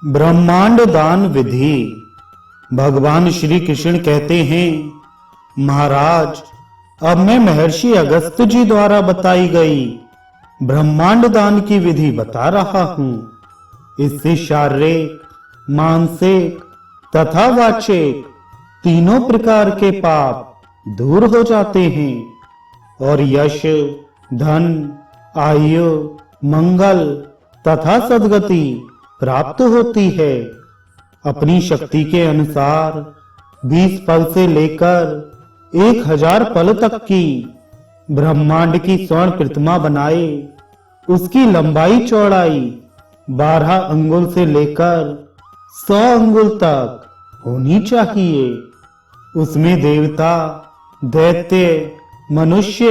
ब्रह्मांड दान विधि। भगवान श्री कृष्ण कहते हैं, महाराज, अब मैं महर्षि अगस्त्य जी द्वारा बताई गई ब्रह्मांड दान की विधि बता रहा हूं। इससे शारीरिक, मानसिक तथा वाचिक तीनों प्रकार के पाप दूर हो जाते हैं और यश, धन, आयु, मंगल तथा सद्गति प्राप्त होती है। अपनी शक्ति के अनुसार 20 पल से लेकर 1000 पल तक की ब्रह्मांड की स्वर्ण प्रतिमा बनाए। उसकी लंबाई चौड़ाई 12 अंगुल से लेकर 100 अंगुल तक होनी चाहिए। उसमें देवता, दैत्य, मनुष्य,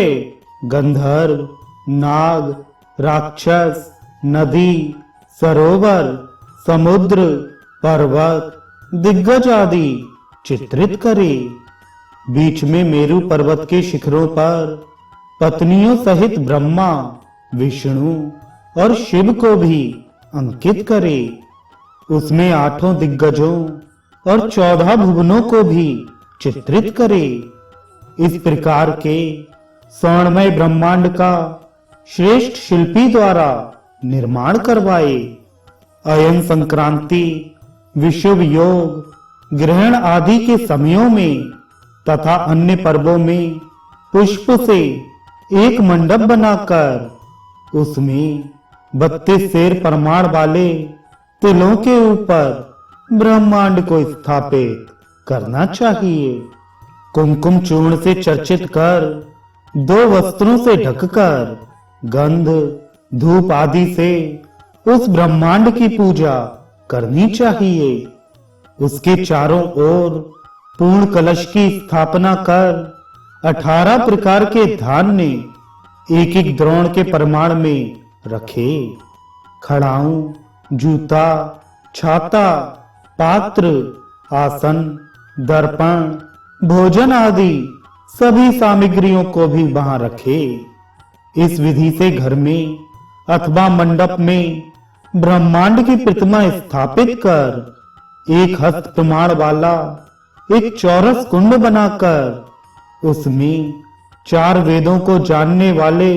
गंधर्व, नाग, राक्षस, नदी, सरोवर, समुद्र, पर्वत, दिग्गज आदि चित्रित करे। बीच में मेरु पर्वत के शिखरों पर पत्नियों सहित ब्रह्मा, विष्णु और शिव को भी अंकित करे। उसमें 8 दिग्गजों और 14 भुवनों को भी चित्रित करे। इस प्रकार के स्वर्णमय ब्रह्मांड का श्रेष्ठ शिल्पी द्वारा निर्माण करवाए। अयन संक्रांति, विषुव योग, ग्रहण आदि के समयों में तथा अन्य पर्वों में पुष्प से एक मंडप बनाकर उसमें 32 शेर प्रमाण वाले तिलों के ऊपर ब्रह्मांड को स्थापित करना चाहिए। कुमकुम चूर्ण से चर्चित कर 2 वस्त्रों से ढककर गंध, धूप आदि से उस ब्रह्मांड की पूजा करनी चाहिए। उसके चारों ओर पूर्ण कलश की स्थापना कर 18 प्रकार के धान्य एक एक द्रोण के परिमाण में रखे। खड़ाऊं, जूता, छाता, पात्र, आसन, दर्पण, भोजन आदि सभी सामग्रियों को भी वहां रखे। इस विधि से घर में अथवा मंडप में ब्रह्मांड की प्रतिमा स्थापित कर एक हस्त प्रमाण वाला एक चौरस कुंड बनाकर उसमें 4 वेदों को जानने वाले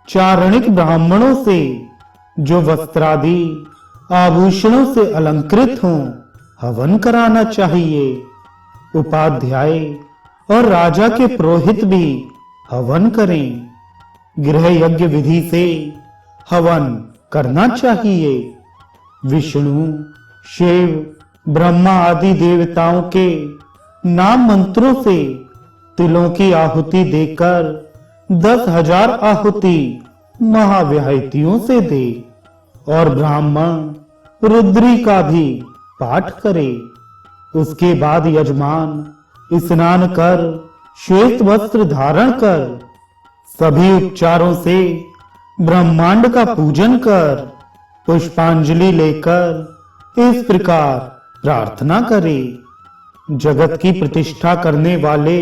चारणिक ब्राह्मणों से, जो वस्त्रादि आभूषणों से अलंकृत हों, हवन कराना चाहिए। उपाध्याय और राजा के पुरोहित भी हवन करें। गृह यज्ञ विधि से हवन करना चाहिए। विष्णु, शिव, ब्रह्मा आदि देवताओं के नाम मंत्रों से तिलों की आहुति देकर 10,000 आहुति महाव्याहतियों से दे और ब्राह्मण रुद्री का भी पाठ करे। उसके बाद यजमान स्नान कर श्वेत वस्त्र धारण कर सभी उपचारों से ब्रह्मांड का पूजन कर पुष्पांजलि लेकर इस प्रकार प्रार्थना करे। जगत की प्रतिष्ठा करने वाले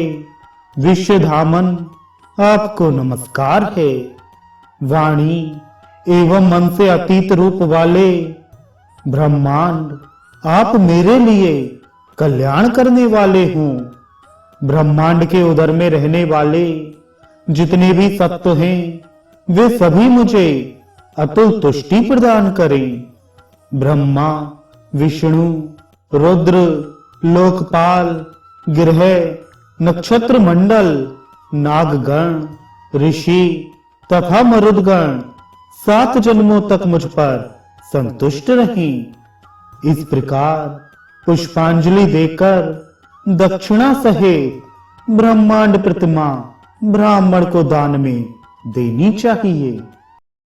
विश्वधामन, आपको नमस्कार है। वाणी एवं मन से अतीत रूप वाले ब्रह्मांड, आप मेरे लिए कल्याण करने वाले हों। ब्रह्मांड के उदर में रहने वाले जितने भी सत्व हैं, वे सभी मुझे अतुल तुष्टि प्रदान करें। ब्रह्मा, विष्णु, रुद्र, लोकपाल, ग्रह, नक्षत्र मंडल, नागगण, ऋषि तथा मरुदगण 7 जन्मों तक मुझ पर संतुष्ट रहें। इस प्रकार पुष्पांजलि देकर दक्षिणा सहित ब्रह्मांड प्रतिमा ब्राह्मण को दान में देनी चाहिए।